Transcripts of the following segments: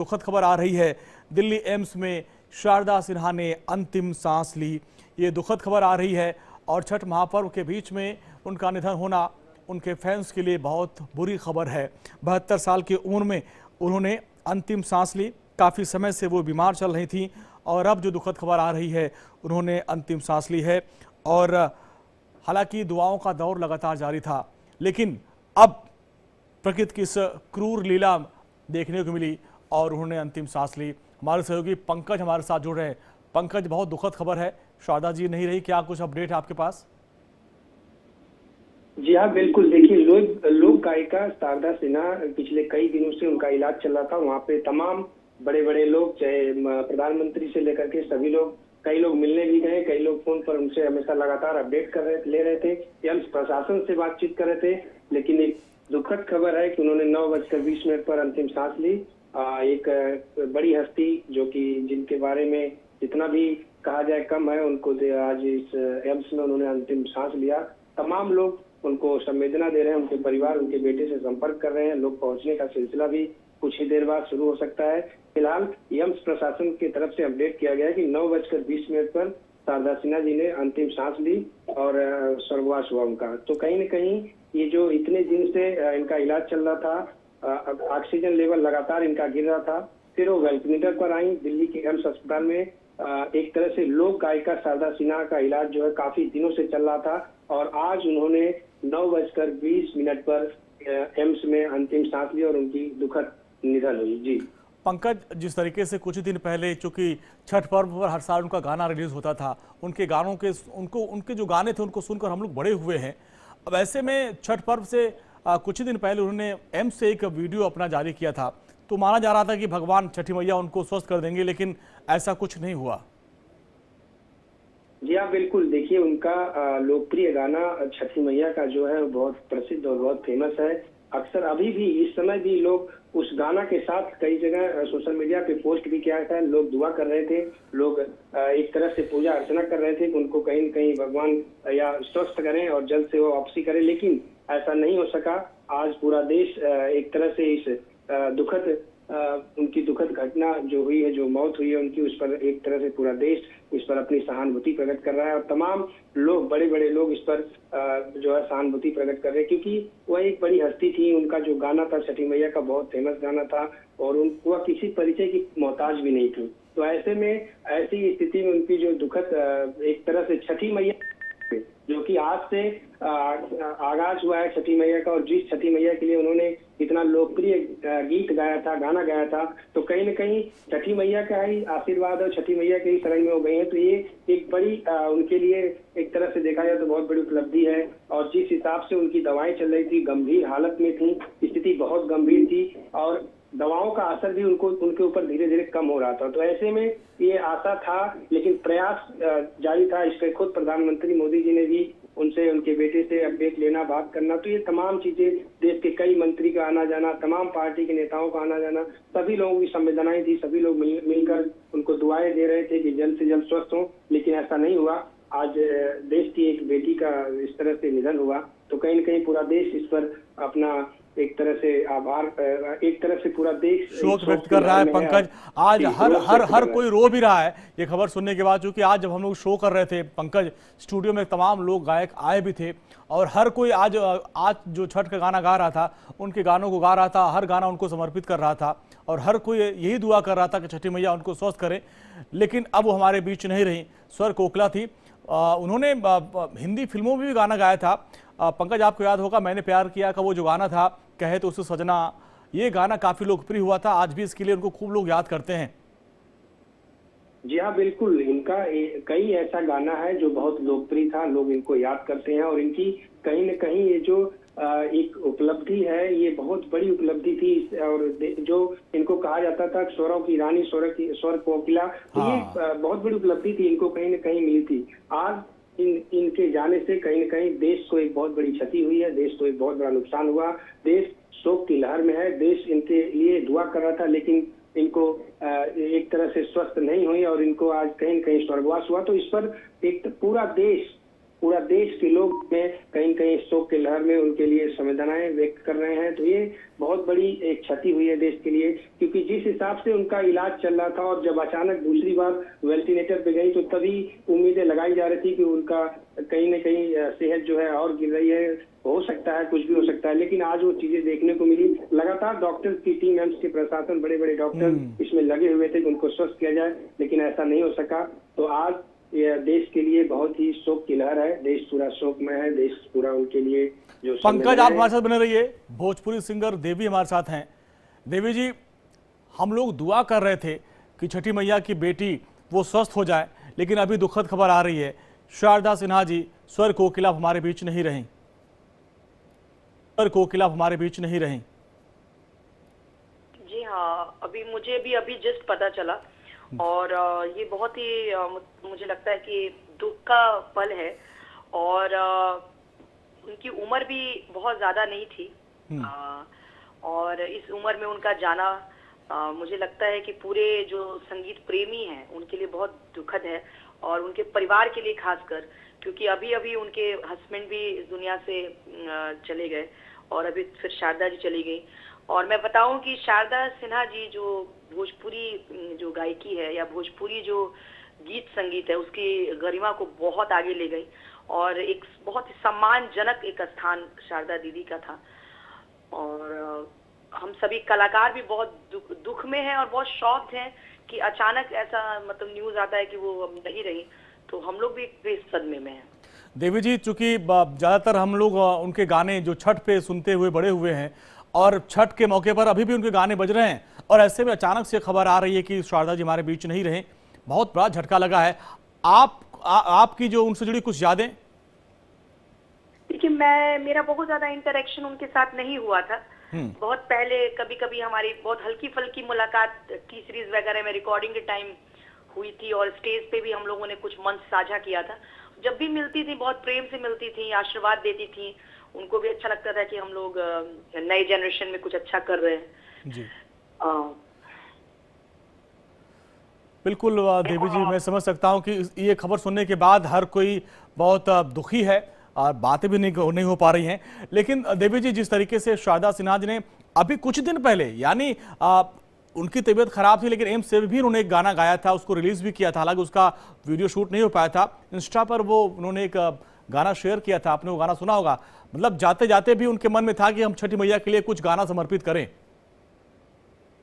दुखद खबर आ रही है। दिल्ली एम्स में शारदा सिन्हा ने अंतिम सांस ली। ये दुखद खबर आ रही है और छठ महापर्व के बीच में उनका निधन होना उनके फैंस के लिए बहुत बुरी खबर है। 72 साल की उम्र में उन्होंने अंतिम सांस ली। काफ़ी समय से वो बीमार चल रही थी और अब जो दुखद खबर आ रही है, उन्होंने अंतिम सांस ली है। और हालांकि दुआओं का दौर लगातार जारी था, लेकिन अब प्रकृति की इस क्रूर लीला देखने को मिली और उन्होंने अंतिम सांस ली। हमारे सहयोगी पंकज हमारे साथ जुड़ रहे हैं। पंकज, बहुत दुखद खबर है, शारदा जी नहीं रही, क्या कुछ अपडेट है आपके पास? जी हाँ, बिल्कुल। देखिए, लोक गायिका शारदा सिन्हा पिछले कई दिनों से उनका इलाज चल रहा था। वहाँ पे तमाम बड़े बड़े लोग, चाहे प्रधानमंत्री से लेकर के सभी लोग, कई लोग मिलने भी गए, कई लोग फोन पर उनसे हमेशा लगातार अपडेट ले रहे थे, एम्स प्रशासन से बातचीत कर रहे थे। लेकिन एक दुखद खबर है कि उन्होंने 9:20 पर अंतिम सांस ली। एक बड़ी हस्ती जो कि जिनके बारे में जितना भी कहा जाए कम है, उनको आज इस एम्स में उन्होंने अंतिम सांस लिया। तमाम लोग उनको संवेदना दे रहे हैं, उनके परिवार, उनके बेटे से संपर्क कर रहे हैं। लोग पहुंचने का सिलसिला भी कुछ ही देर बाद शुरू हो सकता है। फिलहाल एम्स प्रशासन की तरफ से अपडेट किया गया है कि 9:20 पर शारदा सिन्हा जी ने अंतिम सांस ली और स्वर्गवास हुआ उनका। तो कहीं न कहीं ये जो इतने दिन से इनका इलाज चल रहा था, ऑक्सीजन लेवल लगातार इनका गिर रहा था, फिर वो वेंटिलेटर पर आई दिल्ली के एम्स अस्पताल में। एक तरह से लोक गायिका शारदा सिन्हा का इलाज जो है काफी दिनों से चल रहा था और आज उन्होंने 9:20 पर एम्स में अंतिम सांस ली और उनकी दुखद निधन हुई। जी पंकज, जिस तरीके से कुछ दिन पहले, चूंकि छठ पर्व पर हर साल उनका गाना रिलीज होता था, उनके गानों के उनके जो गाने थे उनको सुनकर हम लोग बड़े हुए हैं। अब ऐसे में छठ पर्व से कुछ ही दिन पहले उन्होंने एम्स से एक वीडियो अपना जारी किया था, तो माना जा रहा था कि भगवान छठी मैया उनको स्वस्थ कर देंगे, लेकिन ऐसा कुछ नहीं हुआ। जी हाँ, बिल्कुल। देखिए, उनका लोकप्रिय गाना छठी मैया का जो है बहुत प्रसिद्ध और बहुत फेमस है। अक्सर अभी भी इस समय भी लोग उस गाना के साथ कई जगह सोशल मीडिया पे पोस्ट भी किया था। लोग दुआ कर रहे थे, लोग एक तरह से पूजा अर्चना कर रहे थे कि उनको कहीं न कहीं भगवान या स्वस्थ करें और जल्द से वो वापसी करें, लेकिन ऐसा नहीं हो सका। आज पूरा देश एक तरह से इस उनकी दुखद घटना जो हुई है, जो मौत हुई है उनकी, उस पर एक तरह से पूरा देश इस पर अपनी सहानुभूति प्रकट कर रहा है और तमाम लोग, बड़े बड़े लोग इस पर जो है सहानुभूति प्रकट कर रहे हैं, क्योंकि वह एक बड़ी हस्ती थी। उनका जो गाना था छठी मैया का बहुत फेमस गाना था और वह किसी परिचय की मोहताज भी नहीं थी। तो ऐसे में, ऐसी स्थिति में उनकी जो दुखद एक तरह से छठी मैया जो कि आज से आगाज हुआ है छठी मैया का, और जिस छठी मैया के लिए उन्होंने इतना लोकप्रिय गीत गाया था, गाना गाया था, तो कहीं न कहीं छठी मैया का ही आशीर्वाद और छठी मैया के ही शरण में हो गए हैं। तो ये एक बड़ी उनके लिए एक तरह से देखा जाए तो बहुत बड़ी उपलब्धि है। और जिस हिसाब से उनकी दवाएं चल रही थी, गंभीर हालत में थी, स्थिति बहुत गंभीर थी और दवाओं का असर भी उनके ऊपर धीरे धीरे कम हो रहा था। तो ऐसे में ये आशा था, लेकिन प्रयास जारी था। इस पर खुद प्रधानमंत्री मोदी जी ने भी उनसे, उनके बेटे से अपडेट लेना, बात करना, तो ये तमाम चीजें, देश के कई मंत्री का आना जाना, तमाम पार्टी के नेताओं का आना जाना, सभी लोगों की संवेदनाएं थी, सभी लोग मिलकर उनको दुआएं दे रहे थे कि जल्द से जल्द स्वस्थ हों, लेकिन ऐसा नहीं हुआ। आज देश की एक बेटी का इस तरह से निधन हुआ, तो कहीं न कहीं पूरा देश इस पर अपना एक तरह से आभार, एक तरह से पूरा देश शोक व्यक्त कर रहा है। पंकज, आज हर कोई रो भी रहा है ये खबर सुनने के बाद, क्योंकि आज जब हम लोग शो कर रहे थे पंकज, स्टूडियो में तमाम लोग, गायक आए भी थे और हर कोई आज जो छठ का गाना गा रहा था, उनके गानों को गा रहा था, हर गाना उनको समर्पित कर रहा था और हर कोई यही दुआ कर रहा था कि छठी मैया उनको स्वस्थ करे। लेकिन अब वो हमारे बीच नहीं रही, स्वर कोकिला थी। उन्होंने हिंदी फिल्मों में भी गाना गाया था। पंकज, आपको याद होगा मैंने प्यार किया का वो जो गाना था, कहे तो उसे सजना, ये गाना काफी लोकप्रिय हुआ था। आज भी इसके लिए उनको खूब लोग याद करते हैं। जी हाँ, बिल्कुल। इनका कई ऐसा गाना है जो बहुत लोकप्रिय था, लोग इनको याद करते हैं और इनकी कहीं न कहीं ये जो एक उपलब्धि है, ये बहुत बड़ी उपलब्धि थी। और जो इनको कहा जाता था स्वरों की रानी, स्वर कोकिला, तो ये बहुत बड़ी उपलब्धि थी, इनको कहीं न कहीं मिली थी। आज इनके जाने से कहीं न कहीं देश को एक बहुत बड़ी क्षति हुई है, देश को एक बहुत बड़ा नुकसान हुआ। देश शोक की लहर में है, देश इनके लिए दुआ कर रहा था, लेकिन इनको एक तरह से स्वस्थ नहीं हुई और इनको आज कहीं न कहीं स्वर्गवास हुआ। तो इस पर एक पूरा देश पूरा देश के लोग में कहीं न कहीं शोक के लहर में उनके लिए संवेदनाएं व्यक्त कर रहे हैं। तो ये बहुत बड़ी एक क्षति हुई है देश के लिए, क्योंकि जिस हिसाब से उनका इलाज चल रहा था और जब अचानक दूसरी बार वेंटिलेटर पे गई तो तभी उम्मीदें लगाई जा रही थी कि उनका कहीं न कहीं सेहत जो है और गिर रही है, हो सकता है कुछ भी हो सकता है, लेकिन आज वो चीजें देखने को मिली। लगातार डॉक्टर की टीम, एम्स के प्रशासन, बड़े बड़े डॉक्टर इसमें लगे हुए थे कि उनको स्वस्थ किया जाए, लेकिन ऐसा नहीं हो सका। तो आज यह देश के लिए बहुत ही शोक की लहर है, देश पूरा शोक में है, देश पूरा उनके लिए जो पंकज, आप हमारे साथ बने रहिए। भोजपुरी सिंगर देवी हमारे साथ हैं। देवी जी, हम लोग दुआ कर रहे थे कि छठी मैया की बेटी वो स्वस्थ हो जाए, लेकिन अभी दुखद खबर आ रही है, शारदा सिन्हा जी स्वर कोकिला हमारे बीच नहीं रहीं। स्वर कोकिला हमारे बीच नहीं रहीं। जी हाँ, मुझे भी जस्ट पता चला और ये बहुत ही मुझे लगता है कि दुख का पल है। और उनकी उम्र भी बहुत ज्यादा नहीं थी और इस उम्र में उनका जाना मुझे लगता है कि पूरे जो संगीत प्रेमी हैं उनके लिए बहुत दुखद है, और उनके परिवार के लिए खासकर, क्योंकि अभी उनके हस्बैंड भी इस दुनिया से चले गए और अभी फिर शारदा जी चली गई। और मैं बताऊं कि शारदा सिन्हा जी जो भोजपुरी जो गायकी है या भोजपुरी जो गीत संगीत है उसकी गरिमा को बहुत आगे ले गई, और एक बहुत ही सम्मानजनक एक स्थान शारदा दीदी का था। और हम सभी कलाकार भी बहुत दुख में हैं और बहुत शॉक्ड हैं कि अचानक ऐसा मतलब न्यूज आता है कि वो अब नहीं रही, तो हम लोग भी इस सदमे में हैं। देवी जी, चूंकि ज़्यादातर हम लोग उनके गाने जो छठ पे सुनते हुए बड़े हुए हैं और छठ के मौके पर अभी भी उनके गाने बज रहे हैं, और ऐसे में अचानक से खबर आ रही है कि शारदा जी हमारे बीच नहीं रहे, बहुत बड़ा झटका लगा है। आपकी जो उनसे जुड़ी कुछ यादें? देखिए, मेरा बहुत ज्यादा इंटरेक्शन उनके साथ नहीं हुआ था। बहुत पहले कभी कभी हमारी बहुत हल्की फुल्की मुलाकात टी सीरीज वगैरह में रिकॉर्डिंग के टाइम हुई थी, और स्टेज पे भी हम लोगों ने कुछ मंच साझा किया था। जब भी मिलती थी बहुत प्रेम से मिलती थी, आशीर्वाद देती थी, उनको भी अच्छा लगता था कि हम लोग नए जनरेशन में कुछ अच्छा कर रहे हैं। जी बिल्कुल देवी जी, मैं समझ सकता हूं कि ये खबर सुनने के बाद हर कोई बहुत दुखी है और बातें भी नहीं हो पा रही हैं। लेकिन देवी जी, जिस तरीके से शारदा सिन्हा जी ने अभी कुछ दिन पहले, यानी उनकी तबीयत खराब थी लेकिन एम्स से भी उन्होंने एक गाना गाया था, उसको रिलीज भी किया था, हालांकि उसका वीडियो शूट नहीं हो पाया था। इंस्टा पर वो उन्होंने एक गाना शेयर किया था, आपने वो गाना सुना होगा। मतलब जाते जाते भी उनके मन में था कि हम छठी मैया के लिए कुछ गाना समर्पित करें।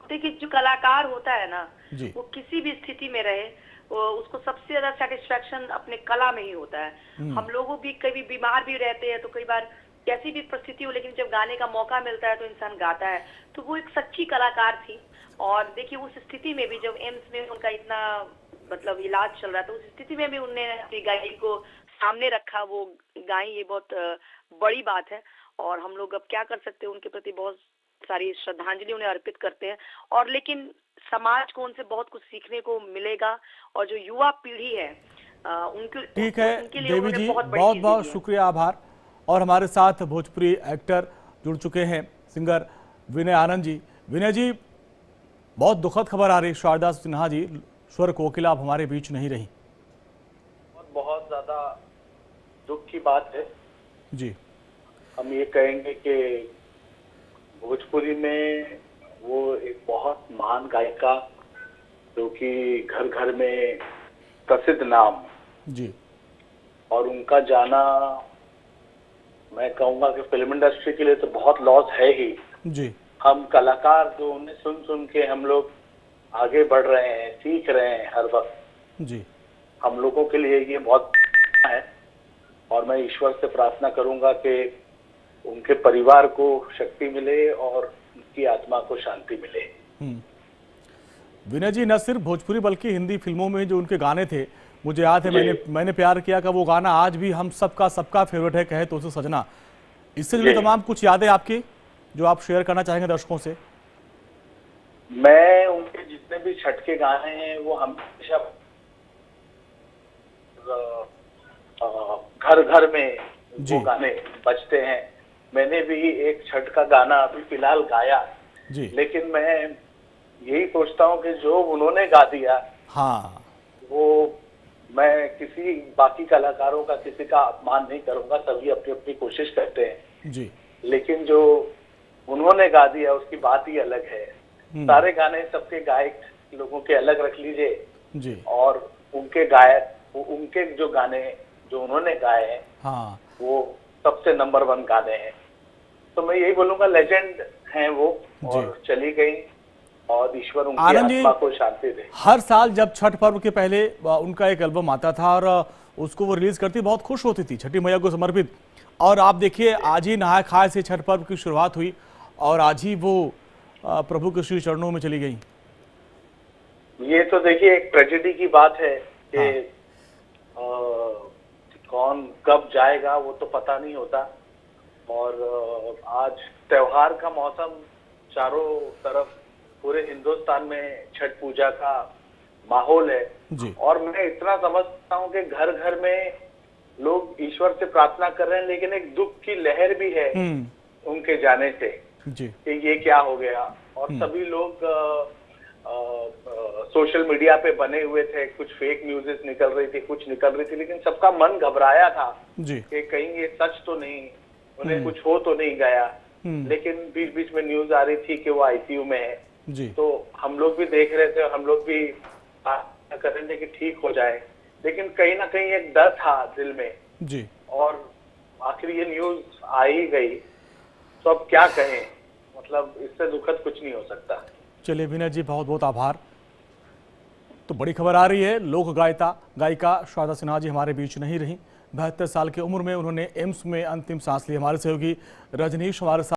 देखिए, जो कलाकार होता है ना, जी, वो किसी भी स्थिति में रहे, उसको सबसे ज्यादा सेटिस्फेक्शन अपने कला में ही होता है। हम लोगों भी कभी बीमार भी रहते हैं तो कई बार कैसी भी परिस्थिति हो, लेकिन जब गाने का मौका मिलता है तो इंसान गाता है। तो वो एक सच्ची कलाकार थी। और देखिए, उस स्थिति में भी जब एम्स में उनका इतना मतलब इलाज चल रहा था, उस स्थिति में भी उन्होंने अपनी गायकी को सामने रखा, वो गाई, ये बहुत बड़ी बात है। और हम लोग अब क्या कर सकते हैं, उनके प्रति बहुत सारी श्रद्धांजलि उन्हें अर्पित करते हैं। और लेकिन समाज को उनसे बहुत कुछ सीखने को मिलेगा, और जो युवा पीढ़ी है उनके ठीक है देवी जी, बहुत बहुत शुक्रिया, आभार। और हमारे साथ भोजपुरी एक्टर जुड़ चुके हैं, सिंगर विनय आनंद जी। विनय जी, बहुत दुखद खबर आ रही, शारदा सिन्हा जी स्वर कोकिला अब हमारे बीच नहीं रही। बहुत ज्यादा दुख की बात है जी। हम ये कहेंगे कि भोजपुरी में वो एक बहुत महान गायिका, जो कि घर घर में प्रसिद्ध नाम जी, और उनका जाना मैं कहूँगा कि फिल्म इंडस्ट्री के लिए तो बहुत लॉस है ही जी। हम कलाकार जो उन्हें सुन सुन के हम लोग आगे बढ़ रहे हैं, सीख रहे हैं हर वक्त जी, हम लोगों के लिए ये बहुत है। और मैं ईश्वर से प्रार्थना करूंगा कि उनके परिवार को शक्ति मिले और उनकी आत्मा को शांति मिले। विनय जी, न सिर्फ भोजपुरी बल्कि हिंदी फिल्मों में जो उनके गाने थे, मुझे याद है मैंने प्यार किया का वो गाना आज भी हम सबका फेवरेट है, कहे तो उसे सजना। इससे जुड़ी तमाम कुछ यादें आपकी जो आप शेयर करना चाहेंगे दर्शकों से? मैं उनके जितने भी छठ के गाने हैं वो हमेशा घर घर में वो गाने बजते हैं। मैंने भी एक छठ का गाना अभी फिलहाल गाया जी, लेकिन मैं यही सोचता हूँ कि जो उन्होंने गा दिया हाँ, वो मैं किसी बाकी कलाकारों का किसी का अपमान नहीं करूंगा, सभी अपनी अपनी कोशिश करते हैं। जी लेकिन जो उन्होंने गा दिया उसकी बात ही अलग है। सारे गाने सबके गायक लोगों के अलग रख लीजिए जी। और उनके गायक उनके जो गाने जो उन्होंने गाए हैं हाँ वो सबसे नंबर 1 गाने हैं। तो मैं यही बोलूंगा लेजेंड हैं वो, और चली गई, और ईश्वर उनकी आनंद जी, आत्मा को शांति दे। हर साल जब छठ पर्व के पहले उनका एक एल्बम आता था और उसको वो रिलीज करती, बहुत खुश होती थी, छठी मैया को समर्पित। और आप देखिए आज ही नहाय खाए से छठ पर्व की शुरुआत हुई और आज ही वो प्रभु के श्री चरणों में चली गई। ये तो देखिए एक ट्रेजेडी की बात है कि कौन कब जाएगा वो तो पता नहीं होता। और आज त्योहार का मौसम, चारों तरफ पूरे हिंदुस्तान में छठ पूजा का माहौल है जी। और मैं इतना समझता हूँ कि घर घर में लोग ईश्वर से प्रार्थना कर रहे हैं, लेकिन एक दुख की लहर भी है उनके जाने से जी। कि ये क्या हो गया। और सभी लोग सोशल मीडिया पे बने हुए थे, कुछ फेक न्यूज़ निकल रही थी, कुछ निकल रही थी, लेकिन सबका मन घबराया था जी। कि कहीं ये सच तो नहीं, उन्हें कुछ हो तो नहीं गया। लेकिन बीच बीच में न्यूज आ रही थी कि वो आईसीयू में है जी। तो हम लोग भी देख रहे थे, हम लोग भी कर रहे थे कि ठीक हो जाए, लेकिन कहीं ना कहीं एक डर था दिल में जी। और आखिर ये न्यूज आ ही गई तो अब क्या कहें, मतलब इससे दुखद कुछ नहीं हो सकता। चलिए विनय जी, बहुत बहुत आभार। तो बड़ी खबर आ रही है, लोक गायिका शारदा सिन्हा जी हमारे बीच नहीं रही। 72 साल की उम्र में उन्होंने एम्स में अंतिम सांस ली। हमारे सहयोगी रजनीश हमारे साथ